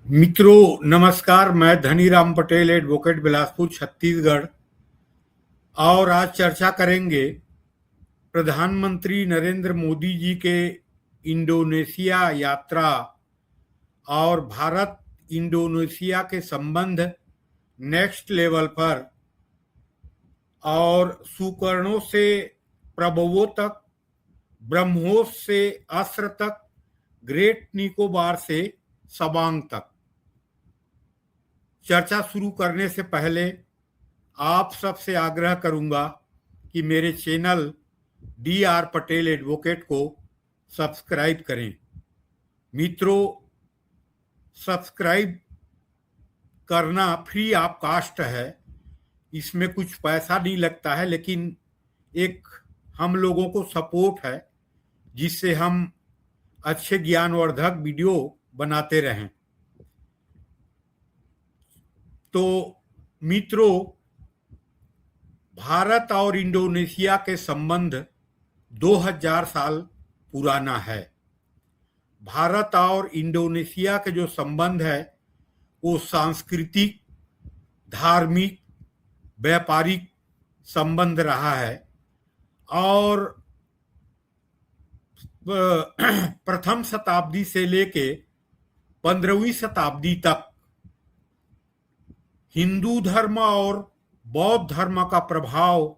मित्रों नमस्कार। मैं धनीराम पटेल, एडवोकेट, बिलासपुर, छत्तीसगढ़। और आज चर्चा करेंगे प्रधानमंत्री नरेंद्र मोदी जी के इंडोनेशिया यात्रा और भारत इंडोनेशिया के संबंध नेक्स्ट लेवल पर, और सुकर्णों से प्रभवों तक, ब्रह्मोस से अस्त्र तक, ग्रेट निकोबार से सबांग तक। चर्चा शुरू करने से पहले आप सबसे आग्रह करूंगा कि मेरे चैनल DR पटेल एडवोकेट को सब्सक्राइब करें। मित्रों, सब्सक्राइब करना फ्री ऑफ कास्ट है, इसमें कुछ पैसा नहीं लगता है, लेकिन एक हम लोगों को सपोर्ट है जिससे हम अच्छे ज्ञानवर्धक वीडियो बनाते रहें। तो मित्रों, भारत और इंडोनेशिया के संबंध 2000 साल पुराना है। भारत और इंडोनेशिया के जो संबंध है वो सांस्कृतिक, धार्मिक, व्यापारिक संबंध रहा है। और प्रथम शताब्दी से लेके 15वीं शताब्दी तक हिंदू धर्म और बौद्ध धर्म का प्रभाव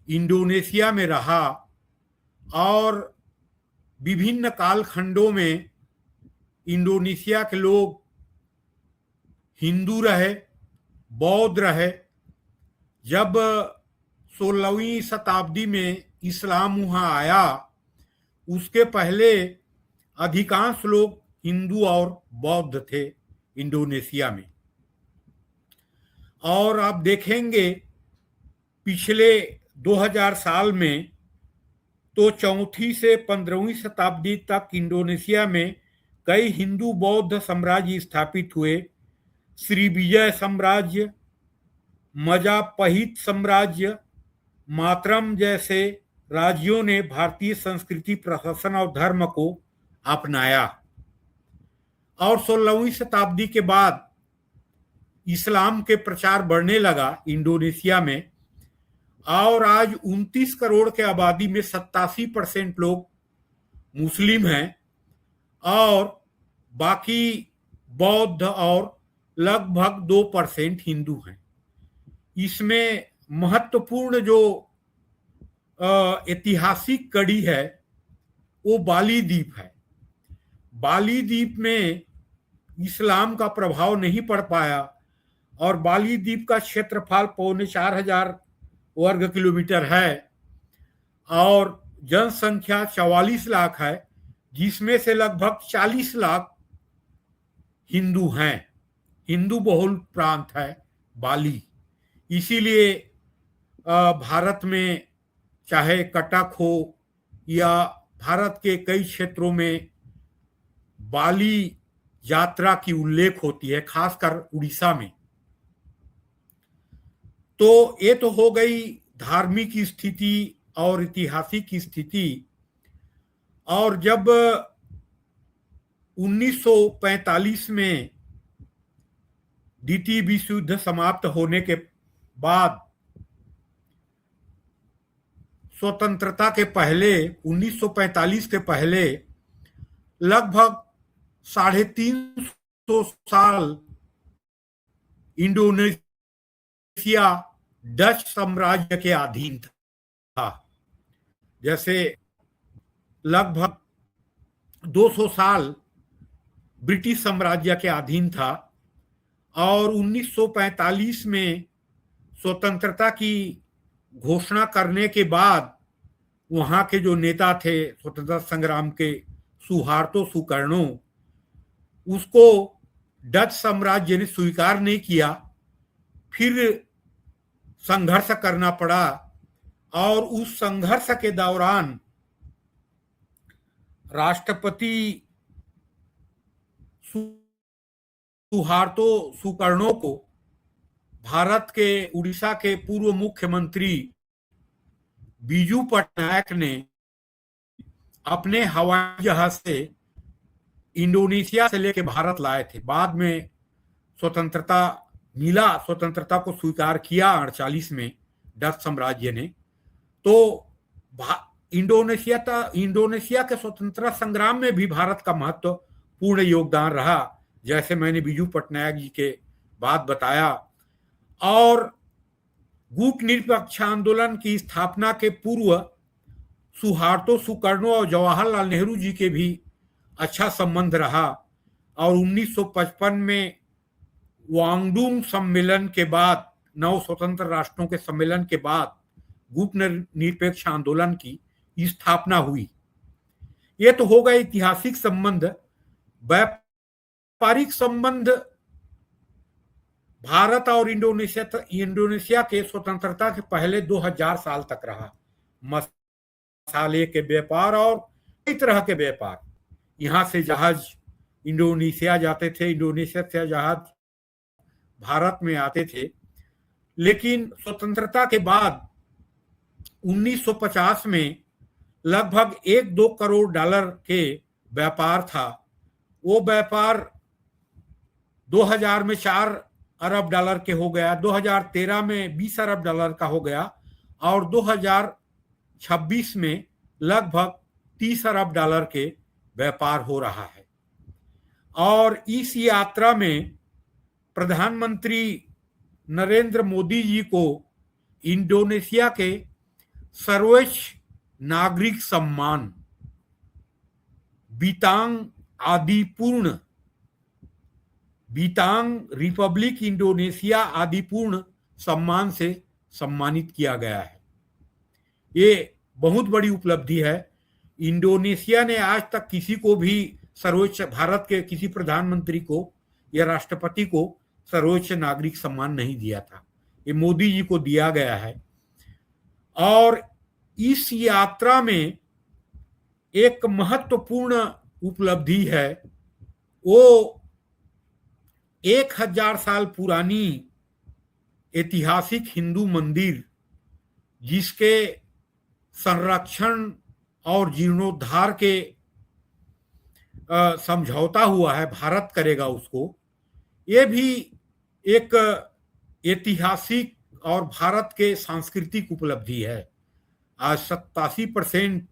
इंडोनेशिया में रहा, और विभिन्न कालखंडों में इंडोनेशिया के लोग हिंदू रहे, बौद्ध रहे। जब 16वीं शताब्दी में इस्लाम वहाँ आया, उसके पहले अधिकांश लोग हिंदू और बौद्ध थे इंडोनेशिया में। और आप देखेंगे पिछले 2000 साल में तो चौथी से 15वीं शताब्दी तक इंडोनेशिया में कई हिंदू बौद्ध साम्राज्य स्थापित हुए। श्रीविजय साम्राज्य, मजापहित साम्राज्य, मातरम जैसे राज्यों ने भारतीय संस्कृति, प्रशासन और धर्म को अपनाया। और 16वीं शताब्दी के बाद इस्लाम के प्रचार बढ़ने लगा इंडोनेशिया में, और आज 29 करोड़ के आबादी में 87% लोग मुस्लिम हैं और बाकी बौद्ध और लगभग 2% हिंदू हैं। इसमें महत्वपूर्ण जो ऐतिहासिक कड़ी है वो बाली द्वीप है। बाली द्वीप में इस्लाम का प्रभाव नहीं पड़ पाया, और बाली द्वीप का क्षेत्रफल 4,500 वर्ग किलोमीटर है और जनसंख्या 44 लाख है, जिसमें से लगभग 40 लाख हिंदू हैं। हिंदू बहुल प्रांत है बाली। इसीलिए भारत में चाहे कटक हो या भारत के कई क्षेत्रों में बाली यात्रा की उल्लेख होती है, खासकर उड़ीसा में। तो ये तो हो गई धार्मिक स्थिति और ऐतिहासिक स्थिति। और जब 1945 में द्वितीय विश्व युद्ध समाप्त होने के बाद, स्वतंत्रता के पहले 1945 के पहले लगभग 350 साल इंडोनेशिया डच साम्राज्य के अधीन था। जैसे लगभग 200 साल ब्रिटिश साम्राज्य के अधीन था, और 1945 में स्वतंत्रता की घोषणा करने के बाद वहां के जो नेता थे स्वतंत्रता संग्राम के, सुहार्तो सुकर्णो, उसको डच साम्राज्य ने स्वीकार नहीं किया। फिर संघर्ष करना पड़ा, और उस संघर्ष के दौरान राष्ट्रपति सुहार्तो सुकर्णो को भारत के उड़ीसा के पूर्व मुख्यमंत्री बीजू पटनायक ने अपने हवाई जहाज से इंडोनेशिया से लेके भारत लाए थे। बाद में स्वतंत्रता मिला, स्वतंत्रता को स्वीकार किया 48 में डच साम्राज्य ने। तो इंडोनेशिया के स्वतंत्रता संग्राम में भी भारत का महत्वपूर्ण योगदान रहा, जैसे मैंने बिजू पटनायक जी के बात बताया। और गुट निरपेक्ष आंदोलन की स्थापना के पूर्व सुहार्तो सुकर्णो और जवाहरलाल नेहरू जी के भी अच्छा संबंध रहा। और 1955 में वांगडूंग सम्मेलन के बाद, 9 स्वतंत्र राष्ट्रों के सम्मेलन के बाद गुट निरपेक्ष आंदोलन की स्थापना हुई। ये तो हो गए ऐतिहासिक संबंध। व्यापारिक संबंध भारत और इंडोनेशिया के स्वतंत्रता के पहले 2000 साल तक रहा। मसाले के व्यापार और कई तरह के व्यापार, यहां से जहाज इंडोनेशिया जाते थे, इंडोनेशिया से जहाज भारत में आते थे। लेकिन स्वतंत्रता के बाद 1950 में लगभग 1-2 करोड़ डॉलर के व्यापार था। वो व्यापार 2000 में 4 अरब डॉलर के हो गया, 2013 में 20 अरब डॉलर का हो गया और 2026 में लगभग 30 अरब डॉलर के व्यापार हो रहा है। और इस यात्रा में प्रधानमंत्री नरेंद्र मोदी जी को इंडोनेशिया के सर्वोच्च नागरिक सम्मान बीतांग रिपब्लिक इंडोनेशिया आदिपूर्ण सम्मान से सम्मानित किया गया है। ये बहुत बड़ी उपलब्धि है। इंडोनेशिया ने आज तक किसी को भी सर्वोच्च, भारत के किसी प्रधानमंत्री को या राष्ट्रपति को सर्वोच्च नागरिक सम्मान नहीं दिया था। ये मोदी जी को दिया गया है। और इस यात्रा में एक महत्वपूर्ण उपलब्धि है, वो 1000 साल पुरानी ऐतिहासिक हिंदू मंदिर, जिसके संरक्षण और जीर्णोद्धार के समझौता हुआ है, भारत करेगा उसको। ये भी एक ऐतिहासिक और भारत के सांस्कृतिक उपलब्धि है। आज 87%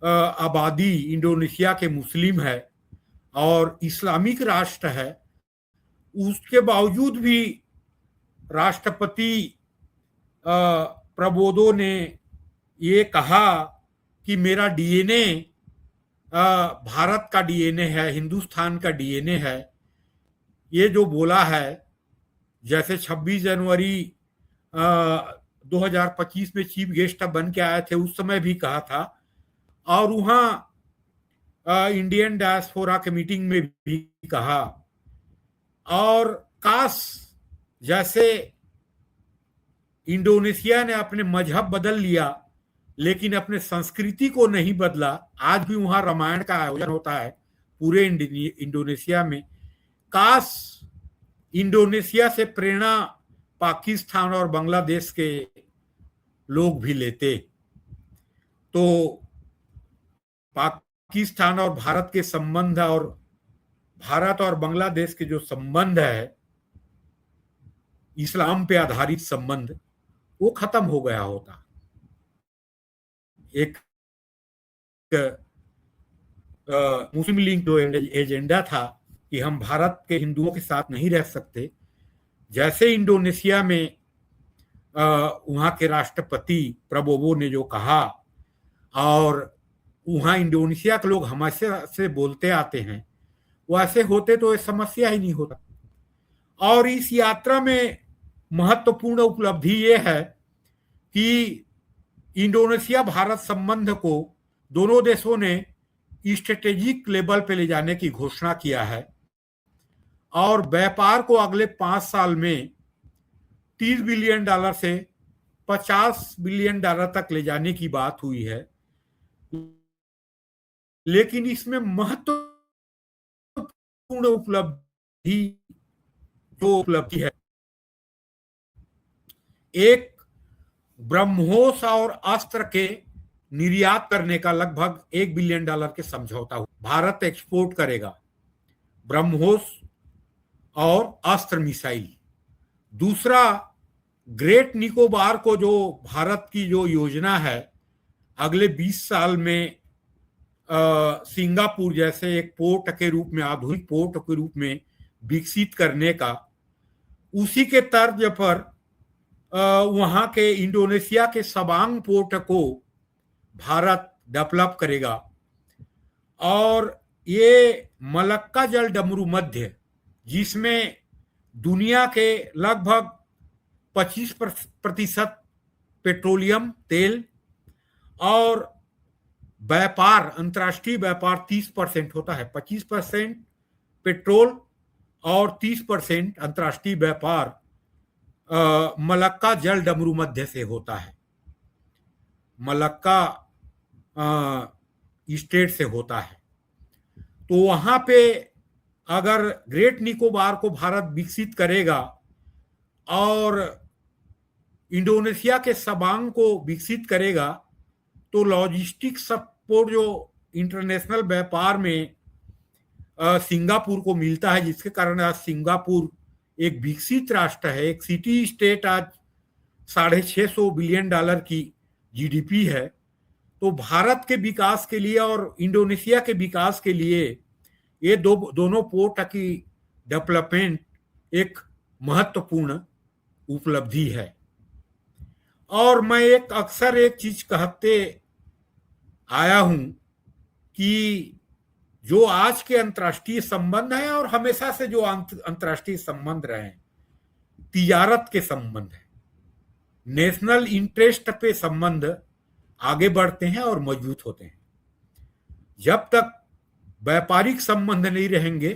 आबादी इंडोनेशिया के मुस्लिम है और इस्लामिक राष्ट्र है। उसके बावजूद भी राष्ट्रपति प्रबोधो ने ये कहा कि मेरा डीएनए भारत का डीएनए है, हिंदुस्तान का डीएनए है। ये जो बोला है, जैसे 26 जनवरी 2025 में चीफ गेस्ट बन के आए थे, उस समय भी कहा था। और वहाँ इंडियन डायस्पोरा के मीटिंग में भी कहा। और काश जैसे इंडोनेशिया ने अपने मजहब बदल लिया लेकिन अपने संस्कृति को नहीं बदला। आज भी वहाँ रामायण का आयोजन होता है पूरे इंडोनेशिया में। काश इंडोनेशिया से प्रेरणा पाकिस्तान और बांग्लादेश के लोग भी लेते, तो पाकिस्तान और भारत के संबंध और भारत और बांग्लादेश के जो संबंध है, इस्लाम पे आधारित संबंध, वो खत्म हो गया होता। एक मुस्लिम लीग जो एजेंडा था कि हम भारत के हिंदुओं के साथ नहीं रह सकते, जैसे इंडोनेशिया में वहाँ के राष्ट्रपति प्रबोवो ने जो कहा, और वहाँ इंडोनेशिया के लोग हमेशा से बोलते आते हैं, वैसे होते तो ये समस्या ही नहीं होता। और इस यात्रा में महत्वपूर्ण उपलब्धि ये है कि इंडोनेशिया भारत संबंध को दोनों देशों ने स्ट्रेटेजिक लेवल पे ले जाने की घोषणा किया है और व्यापार को अगले 5 साल में $30 बिलियन से $50 बिलियन तक ले जाने की बात हुई है। लेकिन इसमें महत्वपूर्ण उपलब्धि है, एक ब्रह्मोस और अस्त्र के निर्यात करने का लगभग $1 बिलियन के समझौता हुआ। भारत एक्सपोर्ट करेगा ब्रह्मोस और अस्त्र मिसाइल। दूसरा, ग्रेट निकोबार को जो भारत की जो योजना है अगले 20 साल में सिंगापुर जैसे एक पोर्ट के रूप में, आधुनिक पोर्ट के रूप में विकसित करने का, उसी के तर्ज पर वहां के इंडोनेशिया के सबांग पोर्ट को भारत डेवलप करेगा। और ये मलक्का जल डमरू मध्य, जिसमें दुनिया के लगभग 25% पेट्रोलियम तेल और व्यापार, अंतर्राष्ट्रीय व्यापार 30% होता है। 25% पेट्रोल और 30% अंतर्राष्ट्रीय व्यापार मलक्का जल डमरू मध्य से होता है, मलक्का स्टेट से होता है। तो वहां पे अगर ग्रेट निकोबार को भारत विकसित करेगा और इंडोनेशिया के सबांग को विकसित करेगा, तो लॉजिस्टिक सपोर्ट जो इंटरनेशनल व्यापार में सिंगापुर को मिलता है, जिसके कारण आज सिंगापुर एक विकसित राष्ट्र है, एक सिटी स्टेट, आज $650 बिलियन की जीडीपी है। तो भारत के विकास के लिए और इंडोनेशिया के विकास के लिए ये दोनों पोर्ट की डेवलपमेंट एक महत्वपूर्ण उपलब्धि है। और मैं अक्सर एक चीज कहते आया हूं कि जो आज के अंतर्राष्ट्रीय संबंध हैं और हमेशा से जो अंतर्राष्ट्रीय संबंध रहे हैं, तिजारत के संबंध है, नेशनल इंटरेस्ट पे संबंध आगे बढ़ते हैं और मजबूत होते हैं। जब तक व्यापारिक संबंध नहीं रहेंगे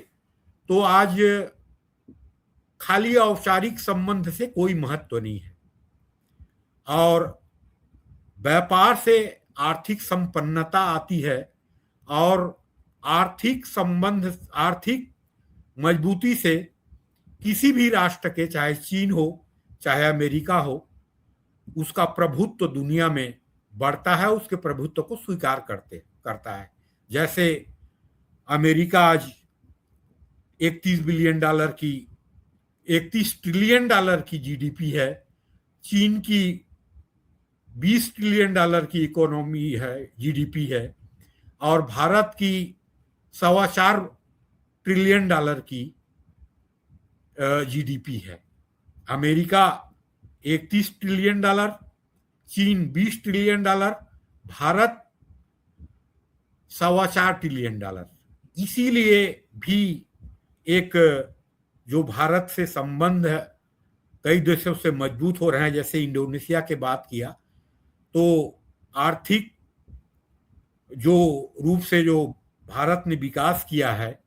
तो आज खाली औपचारिक संबंध से कोई महत्व नहीं है। और व्यापार से आर्थिक संपन्नता आती है और आर्थिक संबंध, आर्थिक मजबूती से किसी भी राष्ट्र के, चाहे चीन हो चाहे अमेरिका हो, उसका प्रभुत्व दुनिया में बढ़ता है, उसके प्रभुत्व को स्वीकार करता है। जैसे अमेरिका आज $31 ट्रिलियन की जीडीपी है, चीन की $20 ट्रिलियन की इकोनॉमी है, जीडीपी है, और भारत की $4.25 ट्रिलियन की जीडीपी है। अमेरिका $31 ट्रिलियन, चीन $20 ट्रिलियन, भारत $4.25 ट्रिलियन। इसीलिए भी एक जो भारत से संबंध कई देशों से मजबूत हो रहे हैं, जैसे इंडोनेशिया के बात किया, तो आर्थिक जो रूप से जो भारत ने विकास किया है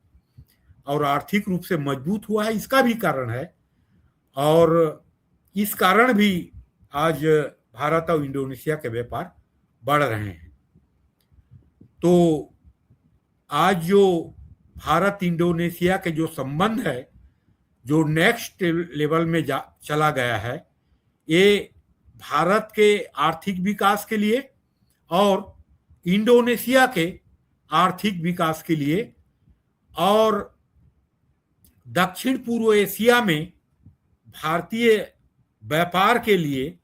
और आर्थिक रूप से मजबूत हुआ है, इसका भी कारण है। और इस कारण भी आज भारत और इंडोनेशिया के व्यापार बढ़ रहे हैं। तो आज जो भारत इंडोनेशिया के जो संबंध है, जो नेक्स्ट लेवल में चला गया है, ये भारत के आर्थिक विकास के लिए और इंडोनेशिया के आर्थिक विकास के लिए और दक्षिण पूर्व एशिया में भारतीय व्यापार के लिए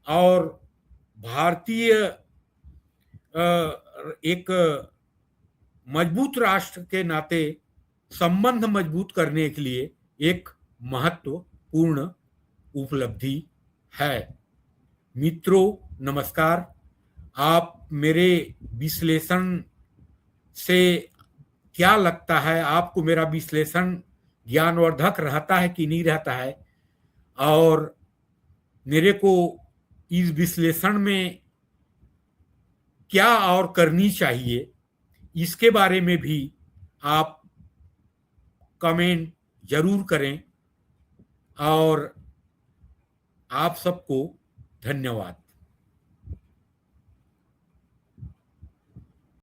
और भारतीय एक मजबूत राष्ट्र के नाते संबंध मजबूत करने के लिए एक महत्वपूर्ण उपलब्धि है। मित्रों नमस्कार। आप मेरे विश्लेषण से क्या लगता है, आपको मेरा विश्लेषण ज्ञानवर्धक रहता है कि नहीं रहता है, और मेरे को इस विश्लेषण में क्या और करनी चाहिए, इसके बारे में भी आप कमेंट जरूर करें। और आप सबको धन्यवाद।